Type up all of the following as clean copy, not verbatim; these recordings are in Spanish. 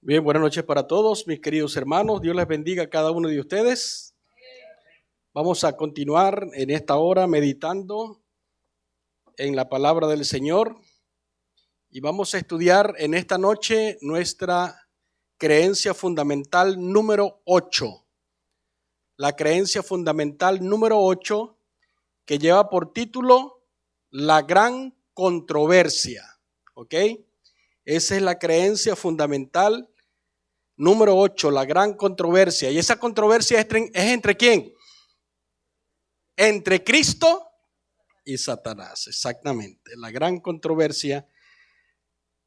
Bien, buenas noches para todos, mis queridos hermanos. Dios les bendiga a cada uno de ustedes. Vamos a continuar en esta hora meditando en la palabra del Señor y vamos a estudiar en esta noche nuestra creencia fundamental número 8. La creencia fundamental número 8 que lleva por título La Gran Controversia. ¿Ok? Esa es la creencia fundamental número 8, la gran controversia. ¿Y esa controversia es entre quién? Entre Cristo y Satanás, exactamente. La gran controversia,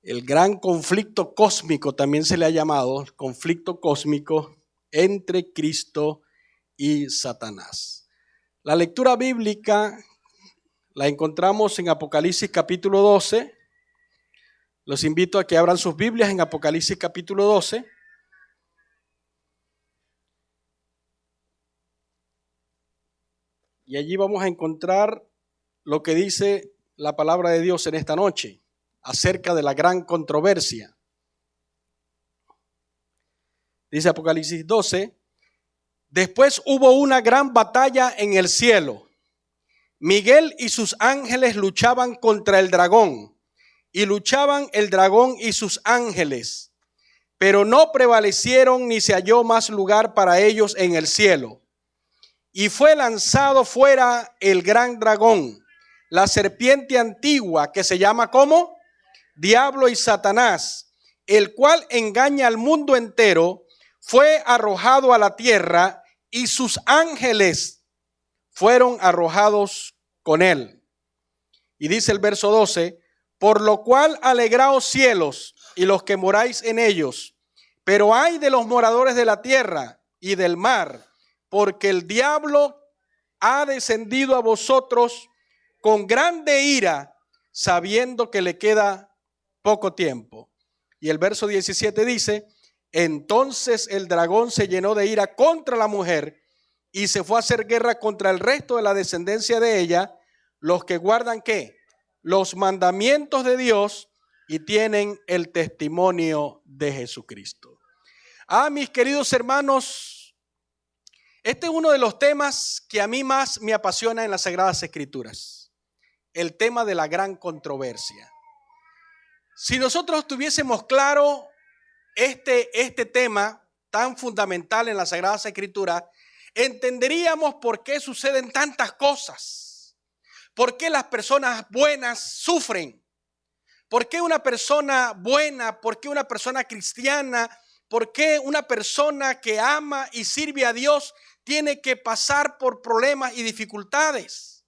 el gran conflicto cósmico también se le ha llamado, conflicto cósmico entre Cristo y Satanás. La lectura bíblica la encontramos en Apocalipsis capítulo 12. Los invito a que abran sus Biblias en Apocalipsis capítulo 12. Y allí vamos a encontrar lo que dice la palabra de Dios en esta noche acerca de la gran controversia. Dice Apocalipsis 12, después hubo una gran batalla en el cielo. Miguel y sus ángeles luchaban contra el dragón, y luchaban el dragón y sus ángeles, pero no prevalecieron ni se halló más lugar para ellos en el cielo. Y fue lanzado fuera el gran dragón, la serpiente antigua que se llama ¿cómo? Diablo y Satanás, el cual engaña al mundo entero, fue arrojado a la tierra y sus ángeles fueron arrojados con él. Y dice el verso 12, por lo cual alegraos cielos y los que moráis en ellos, pero ay de los moradores de la tierra y del mar, porque el diablo ha descendido a vosotros con grande ira, sabiendo que le queda poco tiempo. Y el verso 17 dice, entonces el dragón se llenó de ira contra la mujer y se fue a hacer guerra contra el resto de la descendencia de ella, los que guardan ¿qué? Los mandamientos de Dios y tienen el testimonio de Jesucristo. Mis queridos hermanos, este es uno de los temas que a mí más me apasiona en las Sagradas Escrituras, el tema de la gran controversia. Si nosotros tuviésemos claro este tema tan fundamental en las Sagradas Escrituras, entenderíamos por qué suceden tantas cosas, por qué las personas buenas sufren, por qué una persona buena, por qué una persona cristiana, por qué una persona que ama y sirve a Dios tiene que pasar por problemas y dificultades.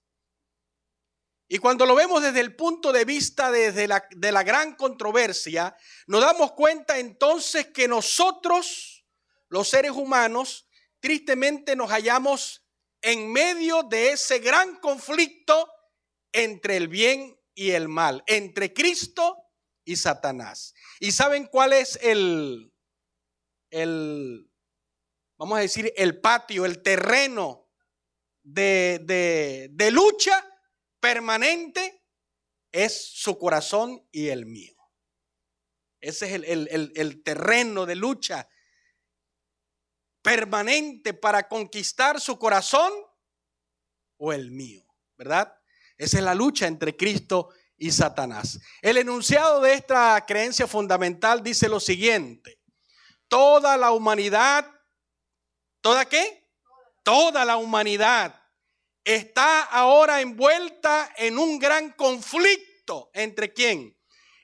Y cuando lo vemos desde el punto de vista de la gran controversia, nos damos cuenta entonces que nosotros, los seres humanos, tristemente nos hallamos en medio de ese gran conflicto entre el bien y el mal, entre Cristo y Satanás. ¿Y saben cuál es vamos a decir, el patio, el terreno de lucha permanente? Es su corazón y el mío. Ese es el terreno de lucha permanente para conquistar su corazón o el mío, ¿verdad? Esa es la lucha entre Cristo y Satanás. El enunciado de esta creencia fundamental dice lo siguiente: toda la humanidad, ¿toda qué? Toda la humanidad está ahora envuelta en un gran conflicto. ¿Entre quién?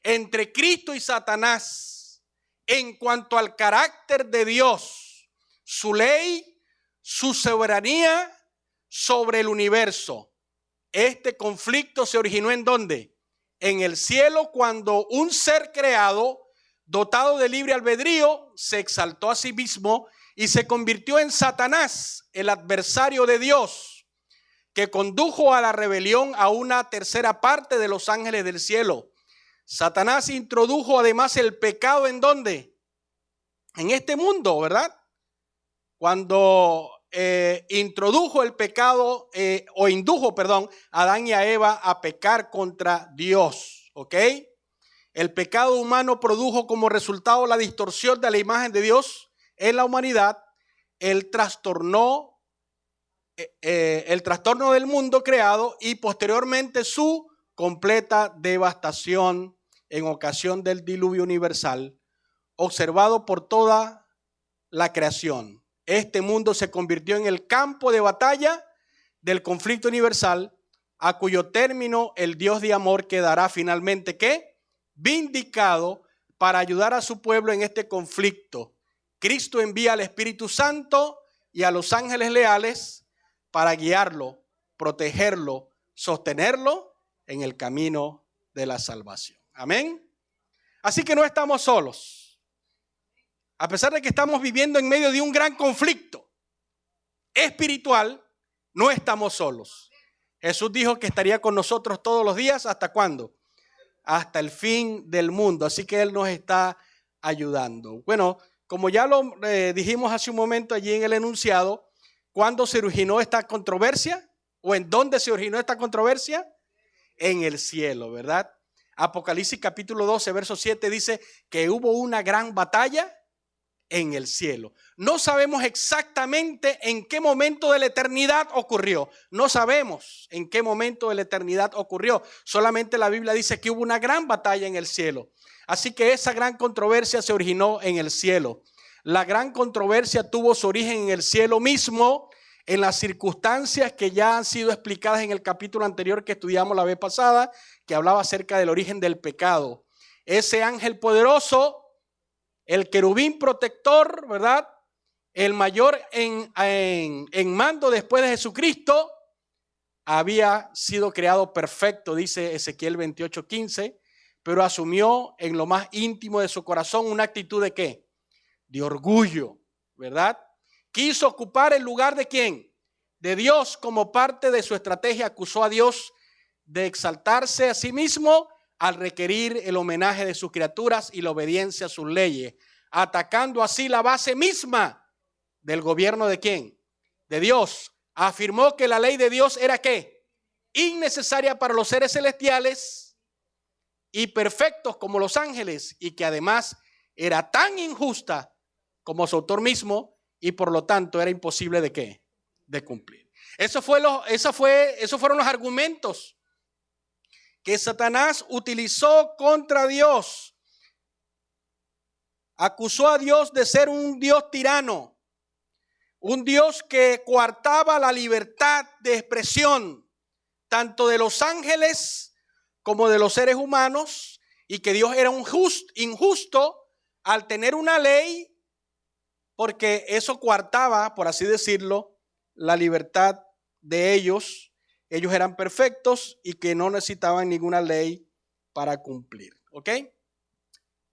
Entre Cristo y Satanás en cuanto al carácter de Dios, su ley, su soberanía sobre el universo. Este conflicto se originó ¿en dónde? En el cielo, cuando un ser creado, dotado de libre albedrío, se exaltó a sí mismo y se convirtió en Satanás, el adversario de Dios, que condujo a la rebelión a una tercera parte de los ángeles del cielo. Satanás introdujo además el pecado ¿en dónde? En este mundo, ¿verdad? Cuando introdujo el pecado indujo a Adán y a Eva a pecar contra Dios, ¿ok? El pecado humano produjo como resultado la distorsión de la imagen de Dios en la humanidad. El trastorno del mundo creado y posteriormente su completa devastación en ocasión del diluvio universal, observado por toda la creación. Este mundo se convirtió en el campo de batalla del conflicto universal, a cuyo término el Dios de amor quedará finalmente, ¿qué? Vindicado para ayudar a su pueblo en este conflicto. Cristo envía al Espíritu Santo y a los ángeles leales para guiarlo, protegerlo, sostenerlo en el camino de la salvación. Amén. Así que no estamos solos. A pesar de que estamos viviendo en medio de un gran conflicto espiritual, no estamos solos. Jesús dijo que estaría con nosotros todos los días. ¿Hasta cuándo? Hasta el fin del mundo. Así que Él nos está ayudando. Bueno, como ya lo dijimos hace un momento allí en el enunciado, ¿cuándo se originó esta controversia? ¿O en dónde se originó esta controversia? En el cielo, ¿verdad? Apocalipsis capítulo 12, verso 7 dice que hubo una gran batalla en el cielo. No sabemos exactamente en qué momento de la eternidad ocurrió. No sabemos en qué momento de la eternidad ocurrió. Solamente la Biblia dice que hubo una gran batalla en el cielo. Así que esa gran controversia se originó en el cielo. La gran controversia tuvo su origen en el cielo mismo, en las circunstancias que ya han sido explicadas en el capítulo anterior que estudiamos la vez pasada, que hablaba acerca del origen del pecado. Ese ángel poderoso, el querubín protector, ¿verdad? El mayor en mando después de Jesucristo, había sido creado perfecto, dice Ezequiel 28:15, pero asumió en lo más íntimo de su corazón una actitud de ¿qué? De orgullo, ¿verdad? Quiso ocupar el lugar de ¿quién? De Dios. Como parte de su estrategia, acusó a Dios de exaltarse a sí mismo al requerir el homenaje de sus criaturas y la obediencia a sus leyes, atacando así la base misma del gobierno de ¿quién? De Dios. Afirmó que la ley de Dios era ¿qué? Innecesaria para los seres celestiales y perfectos como los ángeles, y que además era tan injusta como su autor mismo, y por lo tanto era imposible de ¿qué? De cumplir. Esos fueron los argumentos que Satanás utilizó contra Dios. Acusó a Dios de ser un Dios tirano, un Dios que coartaba la libertad de expresión, tanto de los ángeles como de los seres humanos, y que Dios era injusto al tener una ley, porque eso coartaba, por así decirlo, la libertad de ellos. Ellos eran perfectos y que no necesitaban ninguna ley para cumplir. ¿Ok?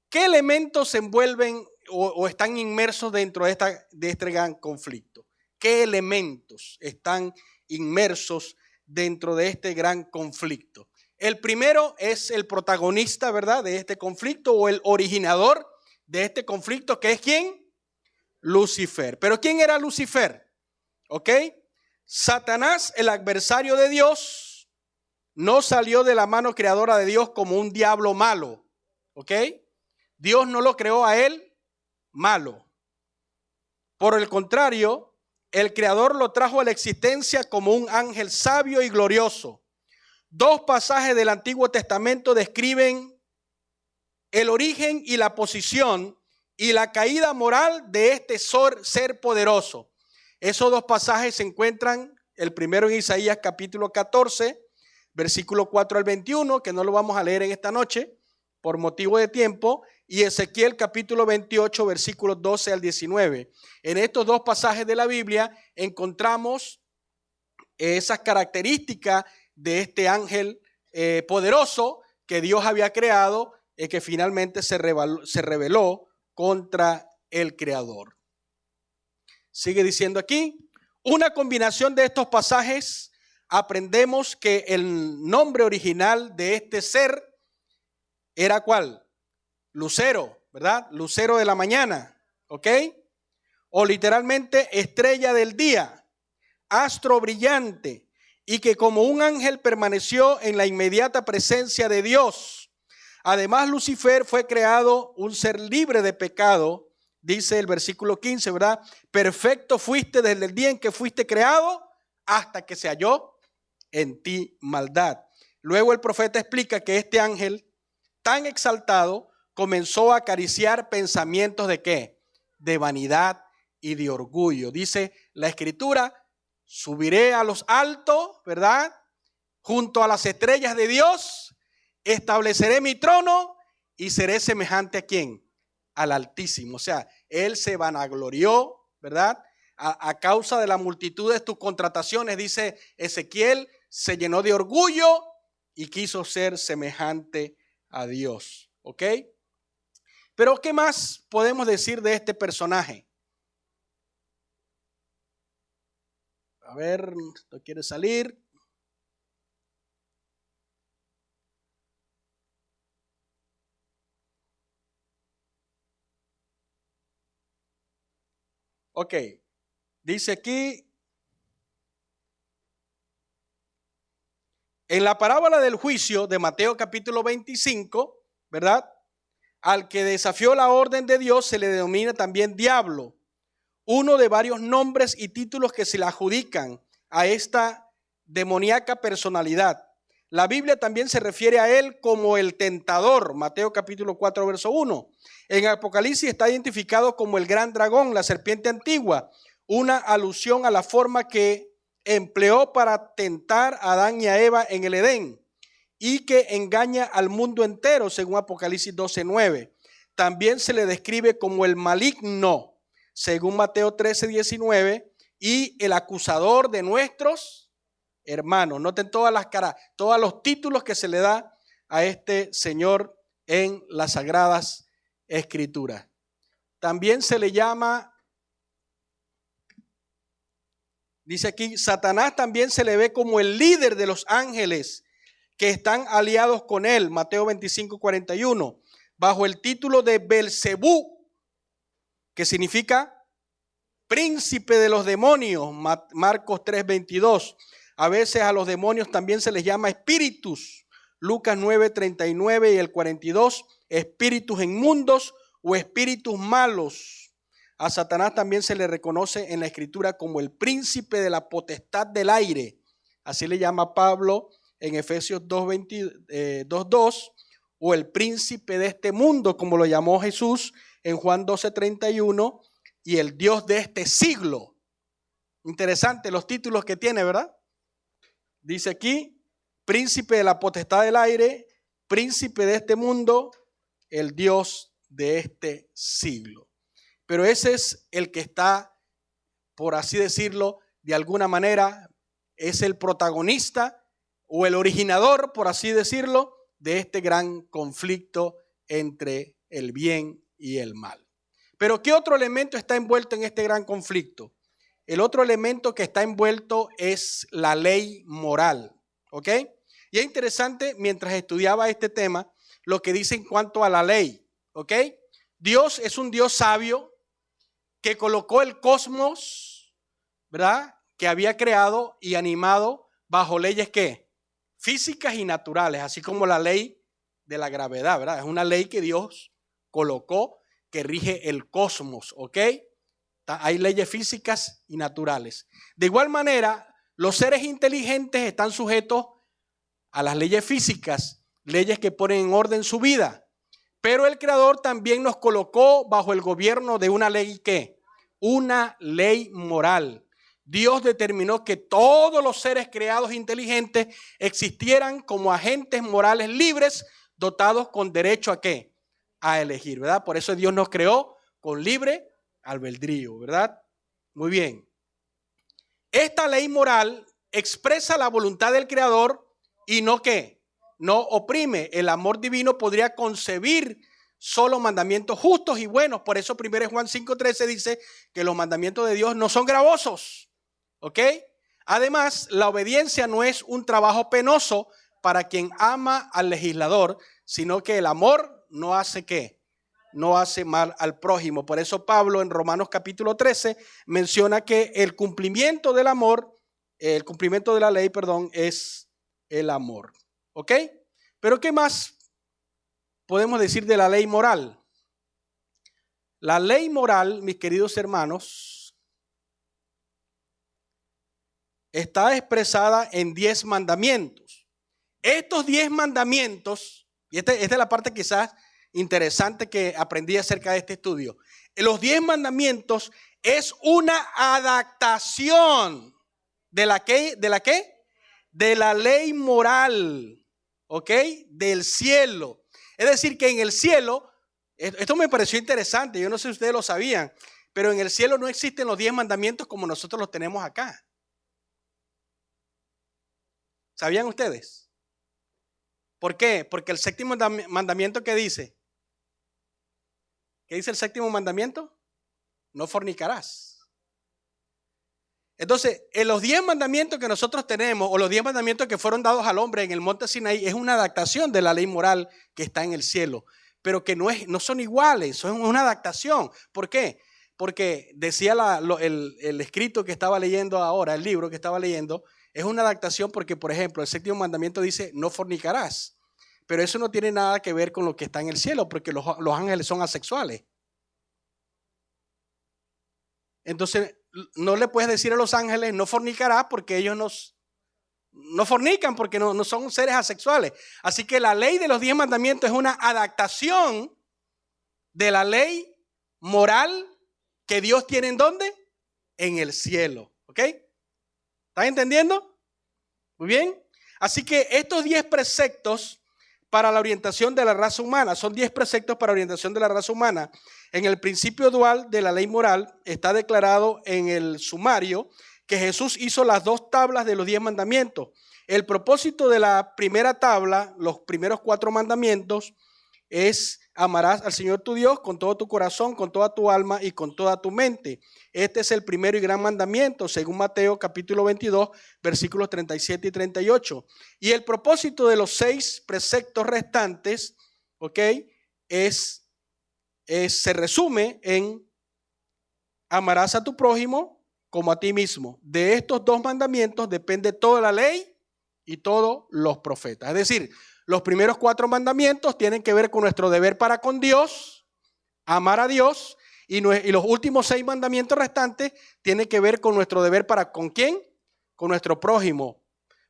¿Qué elementos se envuelven o están inmersos dentro de este gran conflicto? ¿Qué elementos están inmersos dentro de este gran conflicto? El primero es el protagonista, ¿verdad?, de este conflicto, o el originador de este conflicto, que es ¿quién? Lucifer. ¿Pero quién era Lucifer? ¿Ok? Satanás, el adversario de Dios, no salió de la mano creadora de Dios como un diablo malo. ¿Ok? Dios no lo creó a él malo. Por el contrario, el creador lo trajo a la existencia como un ángel sabio y glorioso. Dos pasajes del Antiguo Testamento describen el origen y la posición y la caída moral de este ser poderoso. Esos dos pasajes se encuentran, el primero en Isaías capítulo 14, versículo 4 al 21, que no lo vamos a leer en esta noche por motivo de tiempo, y Ezequiel capítulo 28, versículos 12 al 19. En estos dos pasajes de la Biblia encontramos esas características de este ángel poderoso que Dios había creado, que finalmente se rebeló contra el Creador. Sigue diciendo aquí, una combinación de estos pasajes, aprendemos que el nombre original de este ser era ¿cuál? Lucero, ¿verdad? Lucero de la mañana, ¿ok? O literalmente estrella del día, astro brillante, y que como un ángel permaneció en la inmediata presencia de Dios. Además, Lucifer fue creado un ser libre de pecado, dice el versículo 15, ¿verdad? Perfecto fuiste desde el día en que fuiste creado hasta que se halló en ti maldad. Luego el profeta explica que este ángel tan exaltado comenzó a acariciar pensamientos de ¿qué? De vanidad y de orgullo. Dice la escritura, subiré a los altos, ¿verdad? Junto a las estrellas de Dios, estableceré mi trono y seré semejante a ¿quién? Al Altísimo. O sea, él se vanaglorió, ¿verdad? A causa de la multitud de tus contrataciones, dice Ezequiel, se llenó de orgullo y quiso ser semejante a Dios. ¿Ok? Pero ¿qué más podemos decir de este personaje? A ver, ¿no quiere salir? Ok, dice aquí, en la parábola del juicio de Mateo capítulo 25, ¿verdad? Al que desafió la orden de Dios se le denomina también diablo, uno de varios nombres y títulos que se le adjudican a esta demoníaca personalidad. La Biblia también se refiere a él como el tentador, Mateo capítulo 4, verso 1. En Apocalipsis está identificado como el gran dragón, la serpiente antigua, una alusión a la forma que empleó para tentar a Adán y a Eva en el Edén y que engaña al mundo entero, según Apocalipsis 12:9. También se le describe como el maligno, según Mateo 13:19, y el acusador de nuestros hermanos. Noten todas las caras, todos los títulos que se le da a este señor en las Sagradas Escrituras. También se le llama, dice aquí, Satanás también se le ve como el líder de los ángeles que están aliados con él, Mateo 25:41, bajo el título de Belcebú, que significa príncipe de los demonios, Marcos 3:22. A veces a los demonios también se les llama espíritus, Lucas 9:39 y el 42, espíritus inmundos o espíritus malos. A Satanás también se le reconoce en la escritura como el príncipe de la potestad del aire, así le llama Pablo en Efesios 2:2, o el príncipe de este mundo, como lo llamó Jesús en Juan 12:31, y el Dios de este siglo. Interesante los títulos que tiene, ¿verdad? Dice aquí, príncipe de la potestad del aire, príncipe de este mundo, el Dios de este siglo. Pero ese es el que está, por así decirlo, de alguna manera, es el protagonista o el originador, por así decirlo, de este gran conflicto entre el bien y el mal. Pero ¿qué otro elemento está envuelto en este gran conflicto? El otro elemento que está envuelto es la ley moral, ¿ok? Y es interesante, mientras estudiaba este tema, lo que dice en cuanto a la ley, ¿ok? Dios es un Dios sabio que colocó el cosmos, ¿verdad? Que había creado y animado bajo leyes ¿qué? Físicas y naturales, así como la ley de la gravedad, ¿verdad? Es una ley que Dios colocó que rige el cosmos, ¿ok? Hay leyes físicas y naturales. De igual manera, los seres inteligentes están sujetos a las leyes físicas, leyes que ponen en orden su vida. Pero el Creador también nos colocó bajo el gobierno de una ley ¿qué? Una ley moral. Dios determinó que todos los seres creados inteligentes existieran como agentes morales libres, dotados con derecho a ¿qué? A elegir, ¿verdad? Por eso Dios nos creó con libre albedrío, ¿verdad? Muy bien. Esta ley moral expresa la voluntad del Creador y no ¿qué? No oprime. El amor divino podría concebir solo mandamientos justos y buenos. Por eso 1 Juan 5:13 dice que los mandamientos de Dios no son gravosos. ¿Ok? Además, la obediencia no es un trabajo penoso para quien ama al legislador, sino que el amor no hace ¿qué? No hace mal al prójimo. Por eso Pablo en Romanos capítulo 13 menciona que el cumplimiento del amor, el cumplimiento de la ley, perdón, es el amor. ¿Ok? Pero ¿qué más podemos decir de la ley moral? La ley moral, mis queridos hermanos, está expresada en 10 mandamientos. Estos 10 mandamientos, y esta es la parte quizás interesante que aprendí acerca de este estudio. Los 10 mandamientos es una adaptación de la qué? De la ley moral, ¿ok? Del cielo. Es decir, que en el cielo, esto me pareció interesante, yo no sé si ustedes lo sabían, pero en el cielo no existen los 10 mandamientos como nosotros los tenemos acá. ¿Sabían ustedes? ¿Por qué? Porque el séptimo mandamiento, ¿qué dice? ¿Qué dice el séptimo mandamiento? No fornicarás. Entonces, en los 10 mandamientos que nosotros tenemos, o los 10 mandamientos que fueron dados al hombre en el monte Sinaí, es una adaptación de la ley moral que está en el cielo, pero que no son iguales, son una adaptación. ¿Por qué? Porque decía el escrito que estaba leyendo ahora, el libro que estaba leyendo, es una adaptación porque, por ejemplo, el séptimo mandamiento dice, no fornicarás, pero eso no tiene nada que ver con lo que está en el cielo, porque los ángeles son asexuales. Entonces, no le puedes decir a los ángeles, no fornicarás, porque ellos no fornican, porque no son seres asexuales. Así que la ley de los 10 mandamientos es una adaptación de la ley moral que Dios tiene ¿en dónde? En el cielo. ¿Ok? ¿Están entendiendo? Muy bien. Así que estos 10 preceptos para la orientación de la raza humana, son 10 preceptos para la orientación de la raza humana. En el principio dual de la ley moral está declarado en el sumario que Jesús hizo las 2 tablas de los 10 mandamientos. El propósito de la primera tabla, los primeros 4 mandamientos, es amarás al Señor tu Dios con todo tu corazón, con toda tu alma y con toda tu mente. Este es el primero y gran mandamiento, según Mateo capítulo 22, versículos 37 y 38. Y el propósito de los 6 preceptos restantes, ¿ok? Se resume en amarás a tu prójimo como a ti mismo. De estos 2 mandamientos depende toda la ley y todos los profetas. Es decir, los primeros 4 mandamientos tienen que ver con nuestro deber para con Dios, amar a Dios, y los últimos 6 mandamientos restantes tienen que ver con nuestro deber para con ¿quién? Con nuestro prójimo.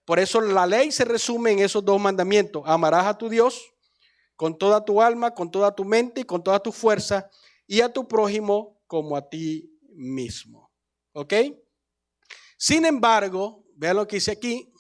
Por eso la ley se resume en esos 2 mandamientos. Amarás a tu Dios con toda tu alma, con toda tu mente y con toda tu fuerza, y a tu prójimo como a ti mismo. ¿Ok? Sin embargo, vean lo que dice aquí.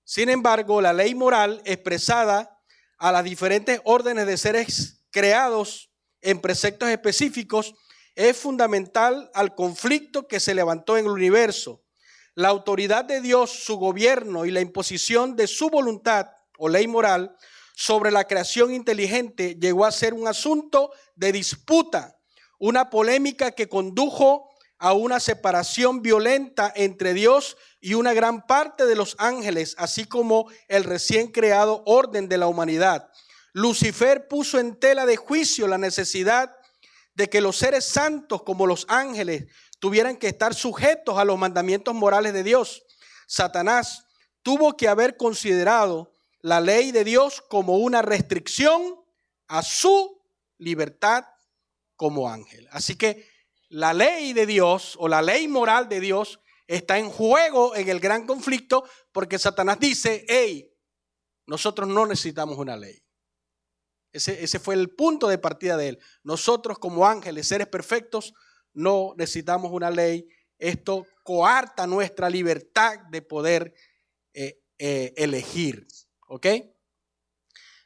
Sin embargo, la ley moral expresada a las diferentes órdenes de seres creados en preceptos específicos es fundamental al conflicto que se levantó en el universo. La autoridad de Dios, su gobierno y la imposición de su voluntad o ley moral sobre la creación inteligente llegó a ser un asunto de disputa, una polémica que condujo a una separación violenta entre Dios y una gran parte de los ángeles, así como el recién creado orden de la humanidad. Lucifer puso en tela de juicio la necesidad de que los seres santos como los ángeles tuvieran que estar sujetos a los mandamientos morales de Dios. Satanás tuvo que haber considerado la ley de Dios como una restricción a su libertad como ángel. Así que la ley de Dios o la ley moral de Dios está en juego en el gran conflicto porque Satanás dice, hey, nosotros no necesitamos una ley. Ese fue el punto de partida de él. Nosotros como ángeles, seres perfectos, no necesitamos una ley. Esto coarta nuestra libertad de poder elegir. ¿Ok?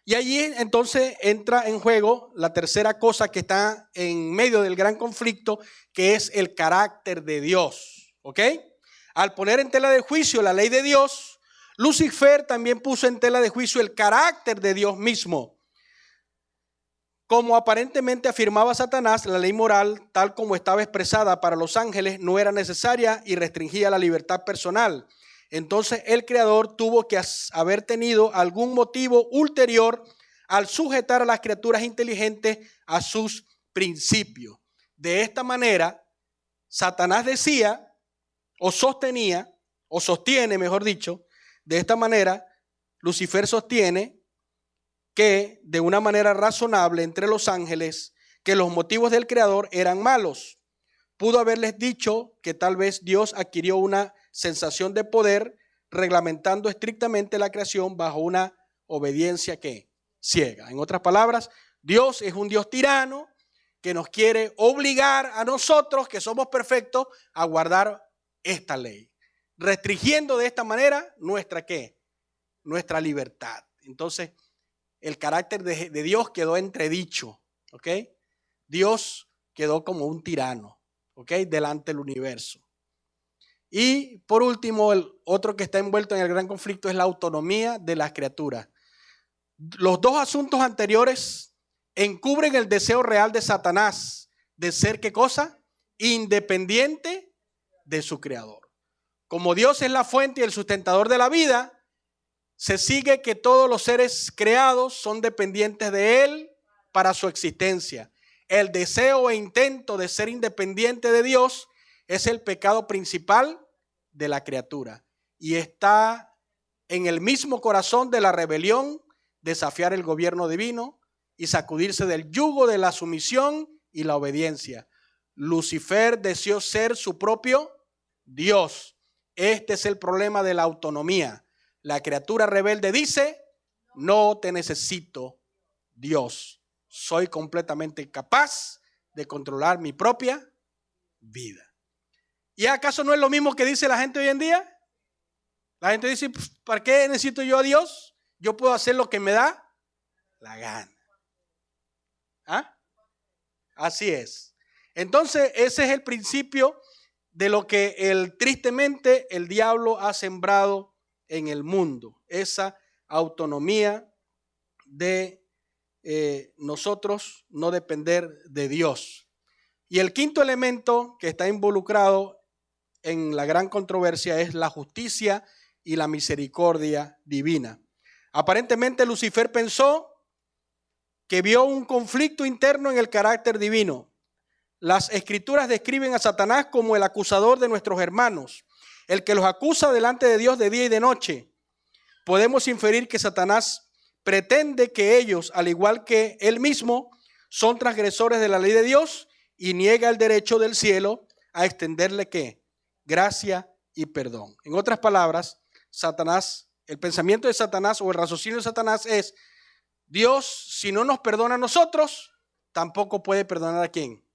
Y allí entonces entra en juego la tercera cosa que está en medio del gran conflicto, que es el carácter de Dios. ¿Ok? Al poner en tela de juicio la ley de Dios, Lucifer también puso en tela de juicio el carácter de Dios mismo. Como aparentemente afirmaba Satanás, la ley moral, tal como estaba expresada para los ángeles, no era necesaria y restringía la libertad personal. Entonces el Creador tuvo que haber tenido algún motivo ulterior al sujetar a las criaturas inteligentes a sus principios. De esta manera, Satanás decía, o sostenía, o sostiene, mejor dicho, de esta manera, Lucifer sostiene que de una manera razonable entre los ángeles que los motivos del Creador eran malos. Pudo haberles dicho que tal vez Dios adquirió una sensación de poder reglamentando estrictamente la creación bajo una obediencia que ciega. En otras palabras, Dios es un Dios tirano que nos quiere obligar a nosotros, que somos perfectos, a guardar esta ley, restringiendo de esta manera nuestra ¿qué? Nuestra libertad. Entonces, el carácter de Dios quedó entredicho, ¿ok? Dios quedó como un tirano, ¿ok? Delante del universo. Y por último, el otro que está envuelto en el gran conflicto es la autonomía de las criaturas. Los dos asuntos anteriores encubren el deseo real de Satanás de ser, ¿qué cosa? Independiente de su creador. Como Dios es la fuente y el sustentador de la vida, se sigue que todos los seres creados son dependientes de Él para su existencia. El deseo e intento de ser independiente de Dios es el pecado principal de la criatura y está en el mismo corazón de la rebelión, desafiar el gobierno divino y sacudirse del yugo de la sumisión y la obediencia. Lucifer deseó ser su propio Dios. Este es el problema de la autonomía. La criatura rebelde dice: no te necesito, Dios. Soy completamente capaz de controlar mi propia vida. ¿Y acaso no es lo mismo que dice la gente hoy en día? La gente dice: ¿para qué necesito yo a Dios? Yo puedo hacer lo que me da la gana. ¿Ah? Así es. Entonces, ese es el principio de lo que tristemente el diablo ha sembrado en el mundo. Esa autonomía de nosotros no depender de Dios. Y el quinto elemento que está involucrado en la gran controversia es la justicia y la misericordia divina. Aparentemente Lucifer pensó que vio un conflicto interno en el carácter divino. Las escrituras describen a Satanás como el acusador de nuestros hermanos, el que los acusa delante de Dios de día y de noche. Podemos inferir que Satanás pretende que ellos, al igual que él mismo, son transgresores de la ley de Dios y niega el derecho del cielo a extenderle ¿qué? Gracia y perdón. En otras palabras, Satanás, el pensamiento de Satanás o el raciocinio de Satanás es: Dios, si no nos perdona a nosotros, tampoco puede perdonar ¿a quién?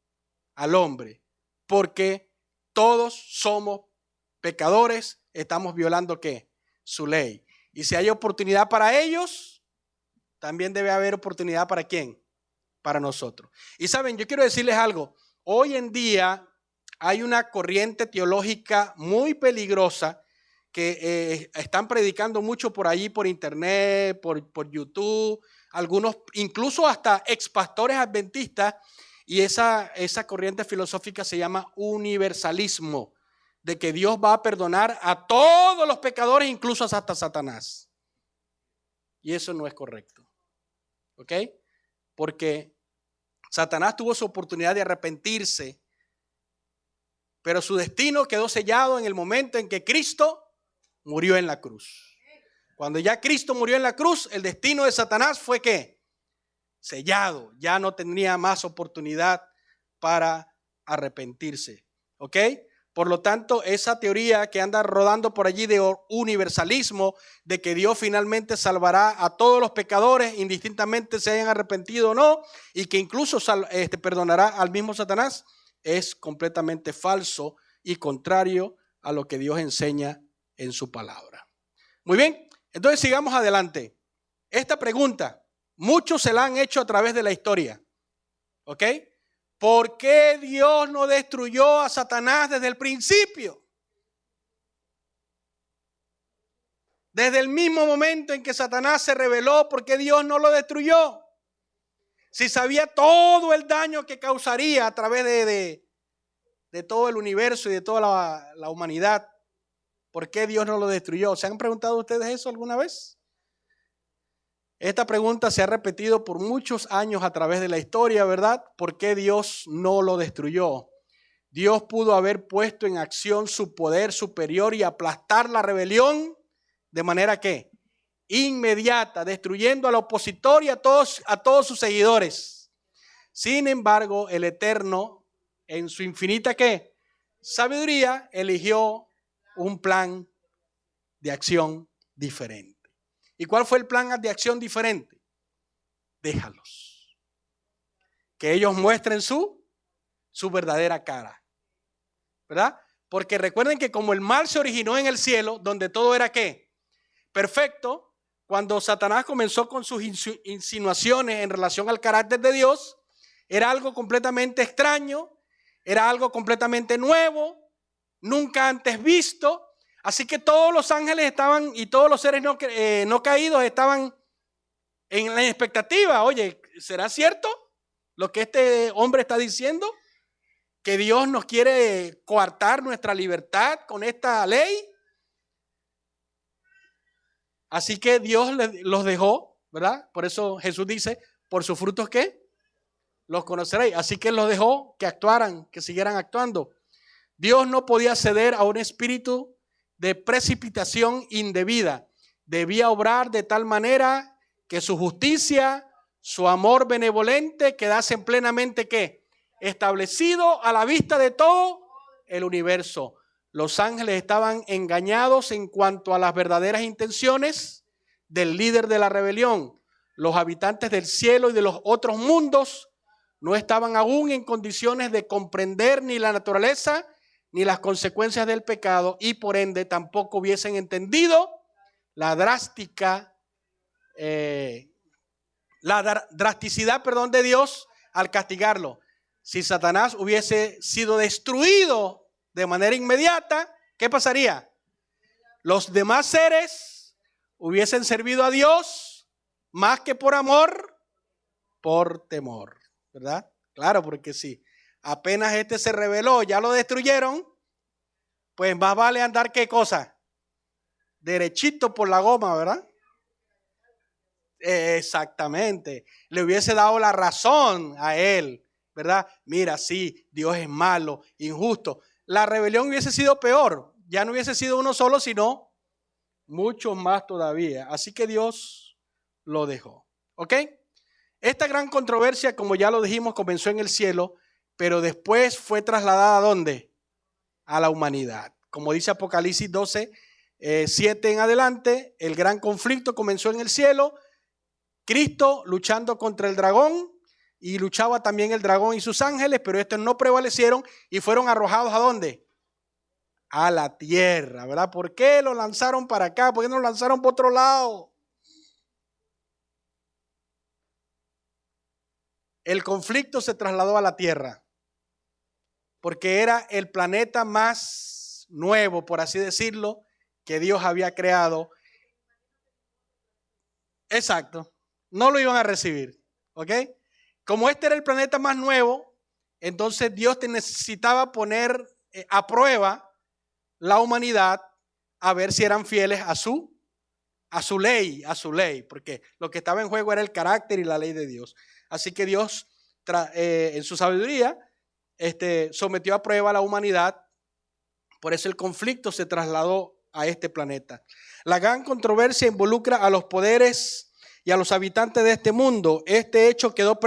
Al hombre, porque todos somos pecadores, estamos violando ¿qué? Su ley. Y si hay oportunidad para ellos, también debe haber oportunidad para ¿quién? Para nosotros. Y saben, yo quiero decirles algo. Hoy en día hay una corriente teológica muy peligrosa que están predicando mucho por allí, por internet, por YouTube, algunos incluso hasta expastores adventistas, y esa corriente filosófica se llama universalismo, de que Dios va a perdonar a todos los pecadores, incluso hasta Satanás. Y eso no es correcto. ¿Ok? Porque Satanás tuvo su oportunidad de arrepentirse, pero su destino quedó sellado en el momento en que Cristo murió en la cruz. Cuando ya Cristo murió en la cruz, el destino de Satanás fue ¿qué? Sellado. Ya no tenía más oportunidad para arrepentirse. ¿Ok? Por lo tanto, esa teoría que anda rodando por allí de universalismo, de que Dios finalmente salvará a todos los pecadores, indistintamente se hayan arrepentido o no, y que incluso perdonará al mismo Satanás, es completamente falso y contrario a lo que Dios enseña en su palabra. Muy bien, entonces sigamos adelante. Esta pregunta, muchos se la han hecho a través de la historia. ¿Ok? ¿Por qué Dios no destruyó a Satanás desde el principio? Desde el mismo momento en que Satanás se rebeló, ¿por qué Dios no lo destruyó? Si sabía todo el daño que causaría a través de todo el universo y de toda la humanidad, ¿por qué Dios no lo destruyó? ¿Se han preguntado ustedes eso alguna vez? Esta pregunta se ha repetido por muchos años a través de la historia, ¿verdad? ¿Por qué Dios no lo destruyó? Dios pudo haber puesto en acción su poder superior y aplastar la rebelión de manera que inmediata, destruyendo al opositor y a todos sus seguidores. Sin embargo, el Eterno, en su infinita ¿qué? Sabiduría, eligió un plan de acción diferente. ¿Y cuál fue el plan de acción diferente? Déjalos. Que ellos muestren su verdadera cara. ¿Verdad? Porque recuerden que como el mal se originó en el cielo, donde todo era ¿qué? Perfecto. Cuando Satanás comenzó con sus insinuaciones en relación al carácter de Dios, era algo completamente extraño, era algo completamente nuevo, nunca antes visto. Así que todos los ángeles estaban y todos los seres no caídos estaban en la expectativa. Oye, ¿será cierto lo que este hombre está diciendo? ¿Que Dios nos quiere coartar nuestra libertad con esta ley? Así que Dios los dejó, ¿verdad? Por eso Jesús dice, por sus frutos ¿qué? Los conoceréis. Así que los dejó que actuaran, que siguieran actuando. Dios no podía ceder a un espíritu de precipitación indebida. Debía obrar de tal manera que su justicia, su amor benevolente quedasen plenamente ¿qué? Establecido a la vista de todo el universo. Los ángeles estaban engañados en cuanto a las verdaderas intenciones del líder de la rebelión. Los habitantes del cielo y de los otros mundos no estaban aún en condiciones de comprender ni la naturaleza ni las consecuencias del pecado y por ende tampoco hubiesen entendido la drasticidad de Dios al castigarlo. Si Satanás hubiese sido destruido de manera inmediata, ¿qué pasaría? Los demás seres hubiesen servido a Dios más que por amor, por temor, ¿verdad? Claro, porque si apenas este se rebeló, ya lo destruyeron, pues más vale andar ¿qué cosa? Derechito por la goma, ¿verdad? Exactamente. Le hubiese dado la razón a él, ¿verdad? Mira, sí, Dios es malo, injusto. La rebelión hubiese sido peor. Ya no hubiese sido uno solo, sino muchos más todavía. Así que Dios lo dejó. ¿Ok? Esta gran controversia, como ya lo dijimos, comenzó en el cielo, pero después fue trasladada ¿a dónde? A la humanidad. Como dice Apocalipsis 12, 7 en adelante, el gran conflicto comenzó en el cielo. Cristo luchando contra el dragón, y luchaba también el dragón y sus ángeles, pero estos no prevalecieron y fueron arrojados ¿a dónde? A la tierra, ¿verdad? ¿Por qué lo lanzaron para acá? ¿Por qué no lo lanzaron por otro lado? El conflicto se trasladó a la tierra, porque era el planeta más nuevo, por así decirlo, que Dios había creado. Exacto, no lo iban a recibir, ¿ok? Como este era el planeta más nuevo, entonces Dios necesitaba poner a prueba la humanidad a ver si eran fieles a su ley, porque lo que estaba en juego era el carácter y la ley de Dios. Así que Dios, en su sabiduría, sometió a prueba a la humanidad. Por eso el conflicto se trasladó a este planeta. La gran controversia involucra a los poderes y a los habitantes de este mundo. Este hecho quedó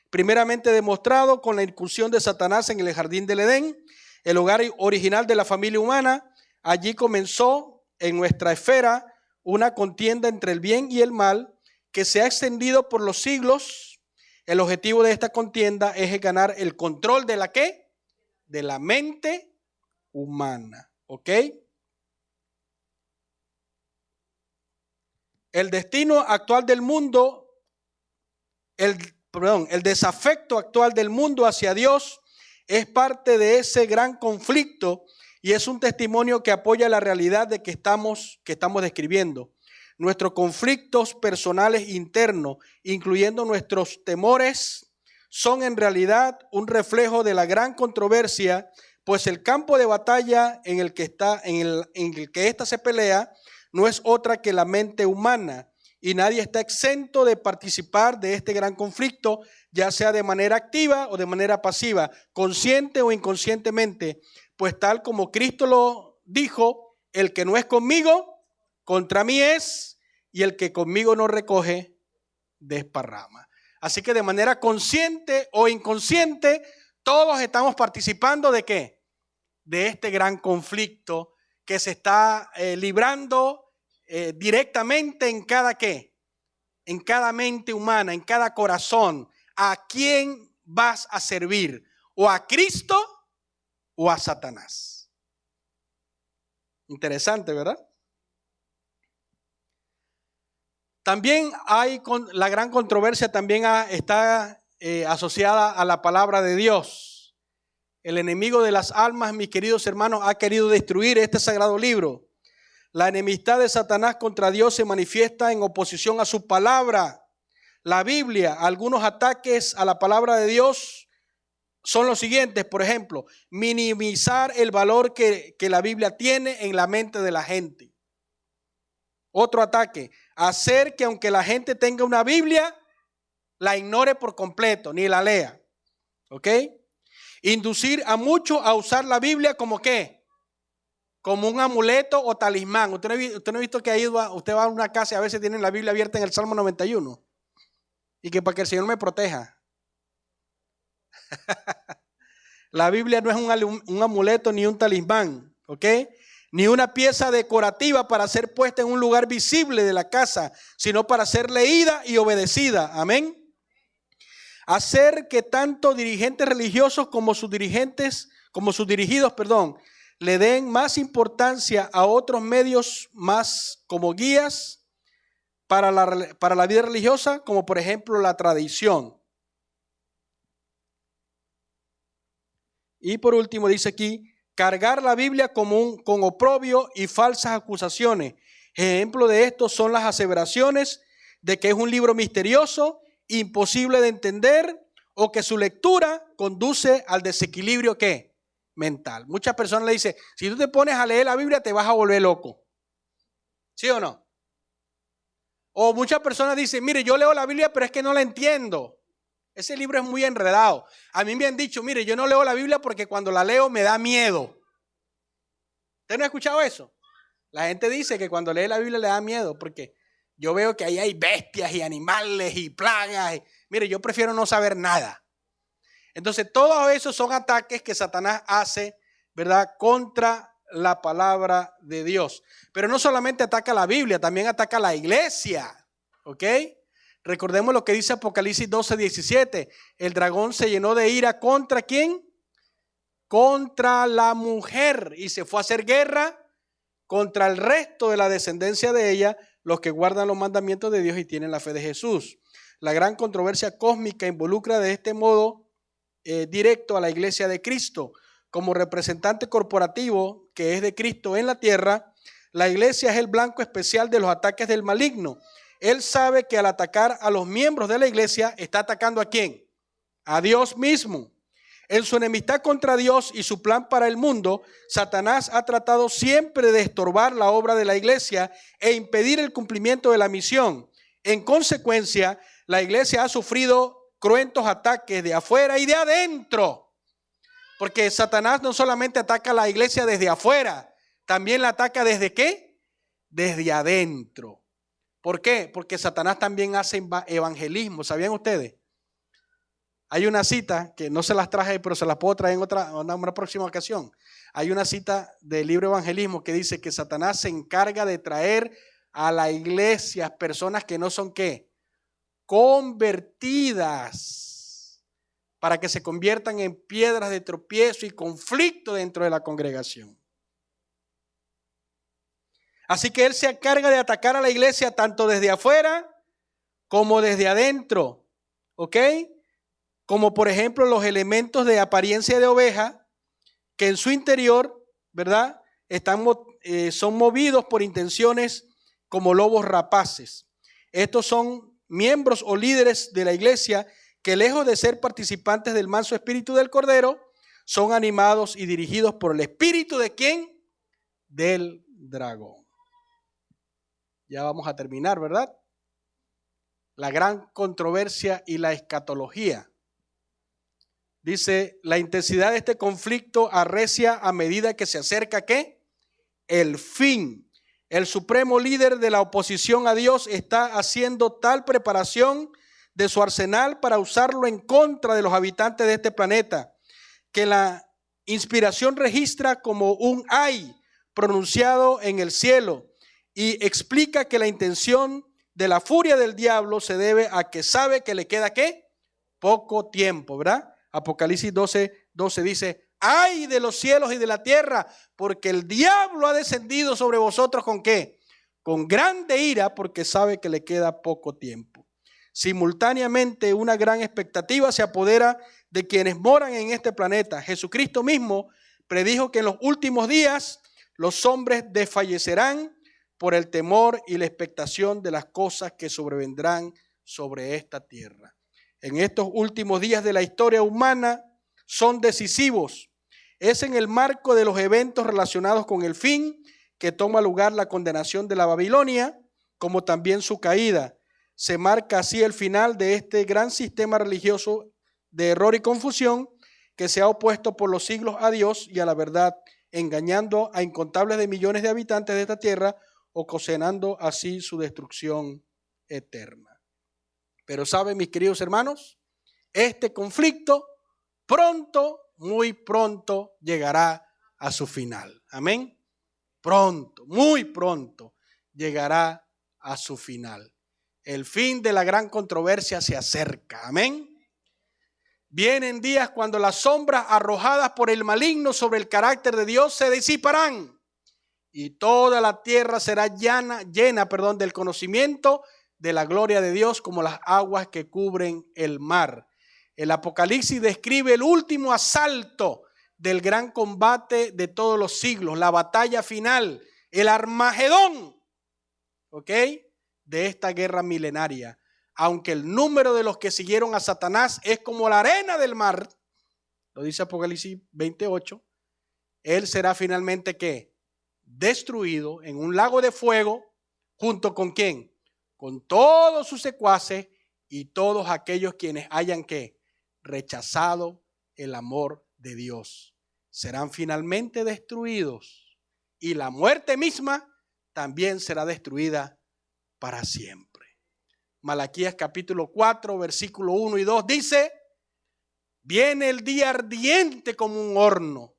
primeramente demostrado con la incursión de Satanás en el jardín del Edén, el hogar original de la familia humana. Allí comenzó en nuestra esfera una contienda entre el bien y el mal que se ha extendido por los siglos. El objetivo de esta contienda es ganar el control de la ¿qué? De la mente humana, ¿ok? El destino actual del mundo, el desafecto actual del mundo hacia Dios es parte de ese gran conflicto y es un testimonio que apoya la realidad de que estamos describiendo. Nuestros conflictos personales internos, incluyendo nuestros temores, son en realidad un reflejo de la gran controversia, pues el campo de batalla en el que ésta se pelea no es otra que la mente humana, y nadie está exento de participar de este gran conflicto, ya sea de manera activa o de manera pasiva, consciente o inconscientemente, pues tal como Cristo lo dijo, el que no es conmigo, contra mí es, y el que conmigo no recoge, desparrama. Así que de manera consciente o inconsciente, todos estamos participando ¿de qué? De este gran conflicto que se está librando directamente en cada ¿qué? En cada mente humana, en cada corazón. ¿A quién vas a servir? ¿O a Cristo o a Satanás? Interesante, ¿verdad? También hay la gran controversia también está asociada a la palabra de Dios. El enemigo de las almas, mis queridos hermanos, ha querido destruir este sagrado libro. La enemistad de Satanás contra Dios se manifiesta en oposición a su palabra, la Biblia. Algunos ataques a la palabra de Dios son los siguientes: por ejemplo, minimizar el valor que la Biblia tiene en la mente de la gente. Otro ataque: hacer que aunque la gente tenga una Biblia, la ignore por completo, ni la lea. ¿Ok? Inducir a muchos a usar la Biblia como ¿qué? Como un amuleto o talismán. Usted no ha visto que usted va a una casa y a veces tienen la Biblia abierta en el Salmo 91. Y que para que el Señor me proteja. La Biblia no es un amuleto ni un talismán, ¿ok? Ni una pieza decorativa para ser puesta en un lugar visible de la casa, sino para ser leída y obedecida. Amén. Hacer que tanto dirigentes religiosos como sus dirigidos, le den más importancia a otros medios más como guías para la vida religiosa, como por ejemplo la tradición. Y por último dice aquí, cargar la Biblia con oprobio y falsas acusaciones. Ejemplo de esto son las aseveraciones de que es un libro misterioso, imposible de entender, o que su lectura conduce al desequilibrio ¿qué? Mental. Muchas personas le dicen, si tú te pones a leer la Biblia te vas a volver loco. ¿Sí o no? O muchas personas dicen, mire, yo leo la Biblia pero es que no la entiendo. Ese libro es muy enredado. A mí me han dicho, mire, yo no leo la Biblia porque cuando la leo me da miedo. ¿Usted no ha escuchado eso? La gente dice que cuando lee la Biblia le da miedo porque yo veo que ahí hay bestias y animales y plagas. Mire, yo prefiero no saber nada. Entonces, todos esos son ataques que Satanás hace, ¿verdad?, contra la palabra de Dios. Pero no solamente ataca la Biblia, también ataca la iglesia, ¿ok? Recordemos lo que dice Apocalipsis 12:17. El dragón se llenó de ira ¿contra quién? Contra la mujer, y se fue a hacer guerra contra el resto de la descendencia de ella, los que guardan los mandamientos de Dios y tienen la fe de Jesús. La gran controversia cósmica involucra de este modo directo a la iglesia de Cristo. Como representante corporativo que es de Cristo en la tierra, la iglesia es el blanco especial de los ataques del maligno. Él sabe que al atacar a los miembros de la iglesia está atacando ¿a quién? A Dios mismo. En su enemistad contra Dios y su plan para el mundo, Satanás ha tratado siempre de estorbar la obra de la iglesia e impedir el cumplimiento de la misión. En consecuencia, la iglesia ha sufrido cruentos ataques de afuera y de adentro. Porque Satanás no solamente ataca a la iglesia desde afuera, también la ataca ¿desde qué? Desde adentro. ¿Por qué? Porque Satanás también hace evangelismo. ¿Sabían ustedes? Hay una cita que no se las traje, pero se las puedo traer en una próxima ocasión. Hay una cita del libro Evangelismo que dice que Satanás se encarga de traer a la iglesia personas que no son ¿qué? Convertidas, para que se conviertan en piedras de tropiezo y conflicto dentro de la congregación. Así que él se encarga de atacar a la iglesia tanto desde afuera como desde adentro, ¿ok? Como por ejemplo los elementos de apariencia de oveja que en su interior, ¿verdad?, son movidos por intenciones como lobos rapaces. Estos son miembros o líderes de la iglesia que lejos de ser participantes del manso espíritu del Cordero, son animados y dirigidos por el espíritu ¿de quién? Del dragón. Ya vamos a terminar, ¿verdad? La gran controversia y la escatología. Dice, la intensidad de este conflicto arrecia a medida que se acerca ¿qué? El fin. El supremo líder de la oposición a Dios está haciendo tal preparación de su arsenal para usarlo en contra de los habitantes de este planeta, que la inspiración registra como un ay pronunciado en el cielo y explica que la intención de la furia del diablo se debe a que sabe que le queda ¿qué? Poco tiempo, ¿verdad? Apocalipsis 12 dice: ay de los cielos y de la tierra, porque el diablo ha descendido sobre vosotros ¿con qué? Con grande ira, porque sabe que le queda poco tiempo. Simultáneamente, una gran expectativa se apodera de quienes moran en este planeta. Jesucristo mismo predijo que en los últimos días los hombres desfallecerán por el temor y la expectación de las cosas que sobrevendrán sobre esta tierra. En estos últimos días de la historia humana son decisivos. Es en el marco de los eventos relacionados con el fin que toma lugar la condenación de la Babilonia, como también su caída. Se marca así el final de este gran sistema religioso de error y confusión que se ha opuesto por los siglos a Dios y a la verdad, engañando a incontables de millones de habitantes de esta tierra, ocasionando así su destrucción eterna. Pero saben, mis queridos hermanos, este conflicto pronto, muy pronto llegará a su final. Amén. Pronto, muy pronto llegará a su final. El fin de la gran controversia se acerca. Amén. Vienen días cuando las sombras arrojadas por el maligno sobre el carácter de Dios se disiparán y toda la tierra será llena del conocimiento de la gloria de Dios como las aguas que cubren el mar. El Apocalipsis describe el último asalto del gran combate de todos los siglos, la batalla final, el Armagedón, ¿ok? De esta guerra milenaria. Aunque el número de los que siguieron a Satanás es como la arena del mar, lo dice Apocalipsis 28, él será finalmente ¿qué? Destruido en un lago de fuego, junto con ¿quién? Con todos sus secuaces y todos aquellos quienes hayan ¿qué? Rechazado el amor de Dios. Serán finalmente destruidos y la muerte misma también será destruida para siempre. Malaquías capítulo 4, versículo 1 y 2 dice: viene el día ardiente como un horno,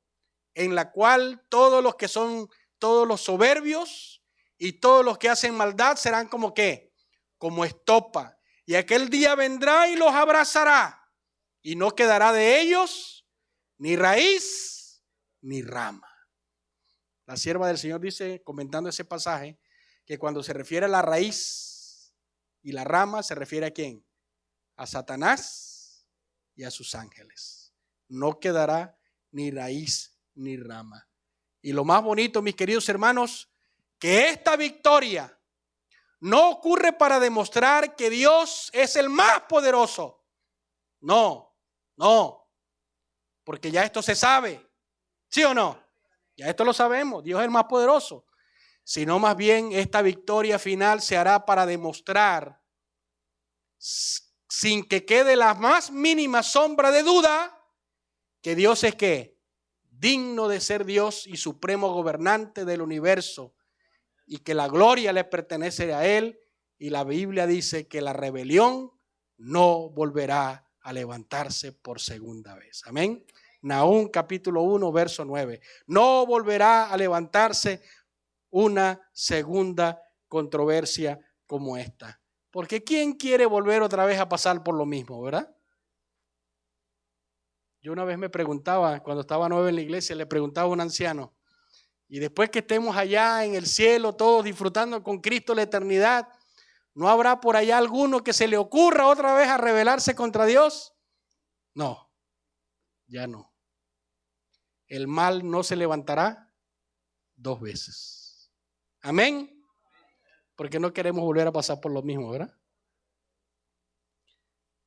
en la cual todos los que son, todos los soberbios y todos los que hacen maldad serán como ¿qué? Como estopa. Y aquel día vendrá y los abrazará, y no quedará de ellos ni raíz ni rama. La sierva del Señor dice, comentando ese pasaje, que cuando se refiere a la raíz y la rama, se refiere a ¿quién? A Satanás y a sus ángeles. No quedará ni raíz ni rama. Y lo más bonito, mis queridos hermanos, que esta victoria no ocurre para demostrar que Dios es el más poderoso. No, porque ya esto se sabe. ¿Sí o no? Ya esto lo sabemos, Dios es el más poderoso. Sino más bien esta victoria final se hará para demostrar, sin que quede la más mínima sombra de duda, que Dios es ¿qué? Digno de ser Dios y supremo gobernante del universo, y que la gloria le pertenece a Él, y la Biblia dice que la rebelión no volverá a levantarse por segunda vez. Amén. Nahum capítulo 1 verso 9. No volverá a levantarse una segunda controversia como esta. Porque ¿quién quiere volver otra vez a pasar por lo mismo, verdad? Yo una vez me preguntaba, cuando estaba nuevo en la iglesia, le preguntaba a un anciano, y después que estemos allá en el cielo, todos disfrutando con Cristo la eternidad, ¿no habrá por allá alguno que se le ocurra otra vez a rebelarse contra Dios? No, ya no. El mal no se levantará dos veces. Amén. Porque no queremos volver a pasar por lo mismo, ¿verdad?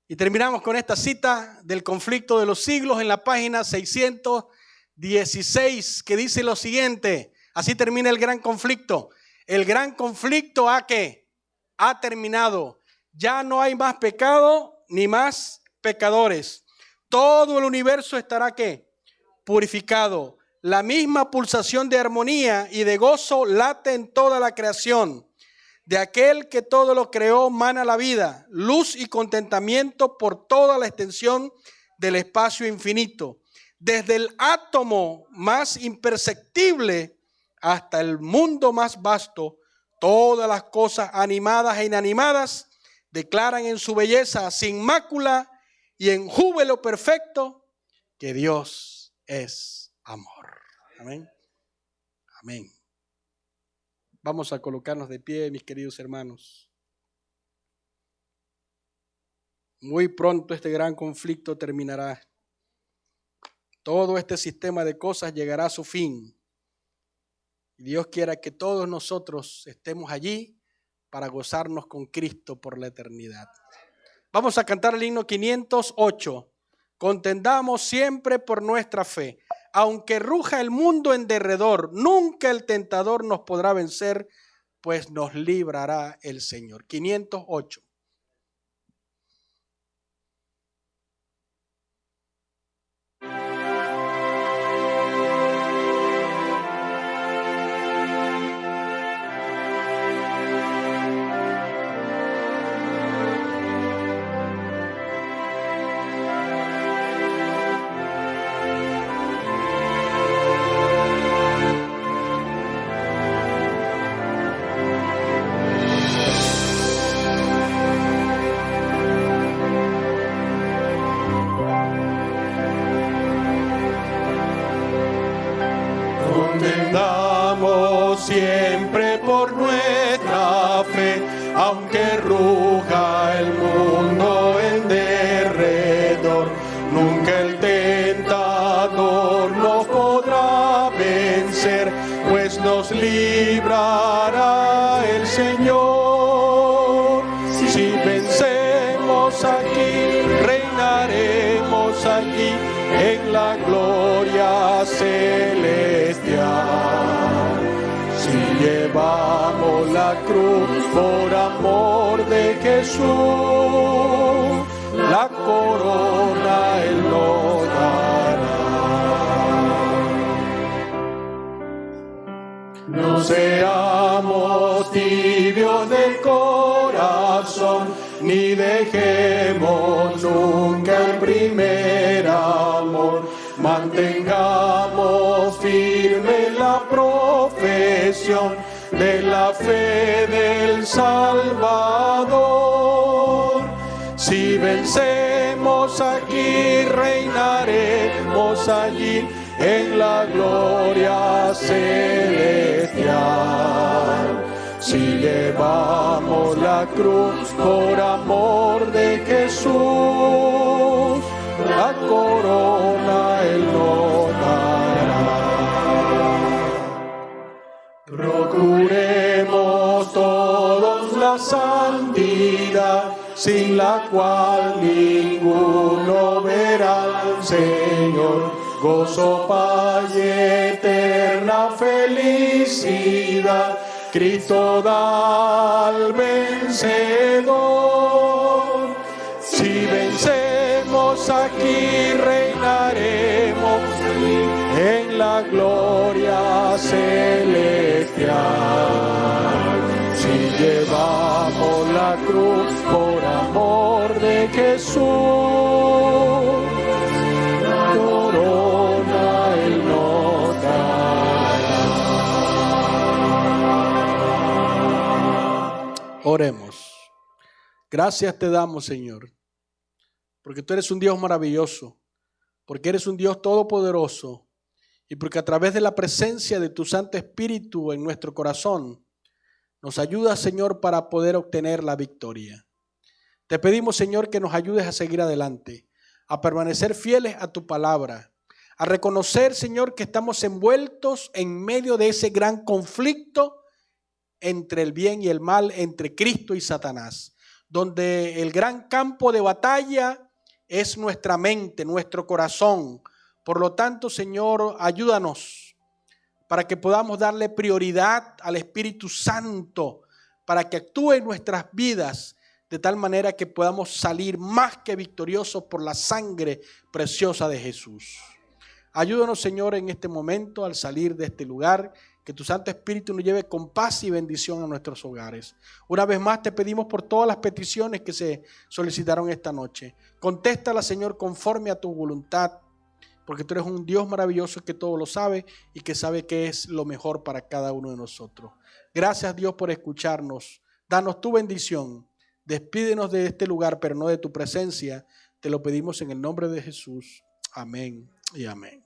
Y terminamos con esta cita del conflicto de los siglos en la página 616, que dice lo siguiente. Así termina el gran conflicto. El gran conflicto ¿a qué? Ha terminado. Ya no hay más pecado ni más pecadores. Todo el universo estará ¿qué? Purificado. La misma pulsación de armonía y de gozo late en toda la creación. De aquel que todo lo creó mana la vida, luz y contentamiento por toda la extensión del espacio infinito. Desde el átomo más imperceptible hasta el mundo más vasto, todas las cosas animadas e inanimadas declaran en su belleza sin mácula y en júbilo perfecto que Dios es amor. Amén. Amén. Vamos a colocarnos de pie, mis queridos hermanos. Muy pronto este gran conflicto terminará. Todo este sistema de cosas llegará a su fin. Y Dios quiera que todos nosotros estemos allí para gozarnos con Cristo por la eternidad. Vamos a cantar el himno 508. Contendamos siempre por nuestra fe. Aunque ruja el mundo en derredor, nunca el tentador nos podrá vencer, pues nos librará el Señor. 508. Contendamos siempre por nuestra fe, aunque ruja el mundo en derredor, nunca el tentador nos podrá vencer, pues nos librará el Señor. Si vencemos aquí, reinaremos allí en la gloria celestial. Si llevamos la cruz por amor de Jesús, la corona Él nos dará. No seamos tibios del corazón, ni dejemos nunca el primer amor. Mantengamos firme la profesión de la fe del Salvador. Si vencemos aquí, reinaremos allí en la gloria celestial. Si llevamos la cruz por amor de Jesús, la corona Él nos dará. Procuremos todos la santidad, sin la cual ninguno verá al Señor. Gozo, paz y eterna felicidad, Cristo da al vencedor. Si vencemos aquí, reinaremos en la gloria celestial. Si llevamos la cruz por amor de Jesús, la corona Él nos dará. Oremos. Gracias te damos, Señor, porque tú eres un Dios maravilloso, porque eres un Dios todopoderoso y porque a través de la presencia de tu Santo Espíritu en nuestro corazón nos ayudas, Señor, para poder obtener la victoria. Te pedimos, Señor, que nos ayudes a seguir adelante, a permanecer fieles a tu palabra, a reconocer, Señor, que estamos envueltos en medio de ese gran conflicto entre el bien y el mal, entre Cristo y Satanás, donde el gran campo de batalla es nuestra mente, nuestro corazón. Por lo tanto, Señor, ayúdanos para que podamos darle prioridad al Espíritu Santo, para que actúe en nuestras vidas de tal manera que podamos salir más que victoriosos por la sangre preciosa de Jesús. Ayúdanos, Señor, en este momento al salir de este lugar, que tu Santo Espíritu nos lleve con paz y bendición a nuestros hogares. Una vez más te pedimos por todas las peticiones que se solicitaron esta noche. Contéstalas, Señor, conforme a tu voluntad, porque tú eres un Dios maravilloso que todo lo sabe y que sabe qué es lo mejor para cada uno de nosotros. Gracias, Dios, por escucharnos. Danos tu bendición. Despídenos de este lugar, pero no de tu presencia. Te lo pedimos en el nombre de Jesús. Amén y amén.